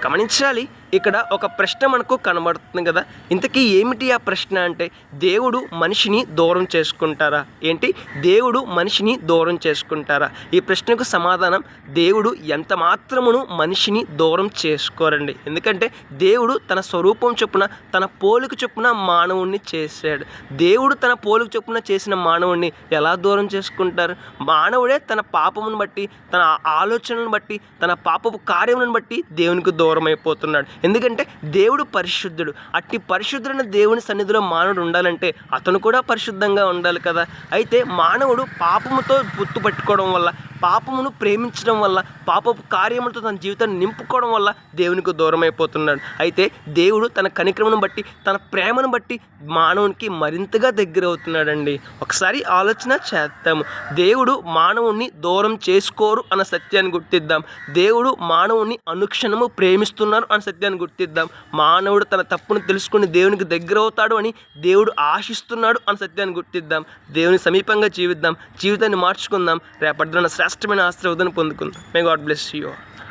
గమనించాలి. ఇక్కడ ఒక ప్రశ్న మనకు కనబడుతుంది కదా. ఇంతకీ ఏమిటి ఆ ప్రశ్న అంటే, దేవుడు మనిషిని దూరం చేసుకుంటారా? ఏంటి, దేవుడు మనిషిని దూరం చేసుకుంటారా? ఈ ప్రశ్నకు సమాధానం, దేవుడు ఎంత మాత్రమును మనిషిని దూరం చేసుకోరండి. ఎందుకంటే దేవుడు తన స్వరూపం చొప్పున, తన పోలిక చొప్పున మానవుణ్ణి చేశాడు. దేవుడు తన పోలిక చొప్పున చేసిన మానవుణ్ణి ఎలా దూరం చేసుకుంటారు? మానవుడే తన పాపమును బట్టి, తన ఆలోచనలను బట్టి, తన పాపపు కార్యములను బట్టి దేవునికి దూరం అయిపోతున్నాడు. ఎందుకంటే దేవుడు పరిశుద్ధుడు. అట్టి పరిశుద్ధుడైన దేవుని సన్నిధిలో మానవుడు ఉండాలంటే అతను కూడా పరిశుద్ధంగా ఉండాలి కదా. అయితే మానవుడు పాపముతో గుర్తుపట్టుకోవడం వల్ల, పాపమును ప్రేమించడం వల్ల, పాపపు కార్యములతో తన జీవితాన్ని నింపుకోవడం వల్ల దేవునికి దూరం అయిపోతున్నాడు. అయితే దేవుడు తన కనికరమును బట్టి, తన ప్రేమను బట్టి మానవునికి మరింతగా దగ్గర అవుతున్నాడండి. ఒకసారి ఆలోచన చేద్దాము. దేవుడు మానవుణ్ణి దూరం చేసుకోరు అన్న సత్యాన్ని గుర్తిద్దాం. దేవుడు మానవుని అనుక్షణము ప్రేమిస్తున్నారు అన్న సత్యాన్ని గుర్తిద్దాం. మానవుడు తన తప్పును తెలుసుకుని దేవునికి దగ్గర అవుతాడు అని దేవుడు ఆశిస్తున్నాడు అన్న సత్యాన్ని గుర్తిద్దాం. దేవుని సమీపంగా జీవిద్దాం, జీవితాన్ని మార్చుకుందాం. రేపటిన శ్రేష్టమైన ఆశీర్వాదాన్ని పొందుకుందాం. May God bless you.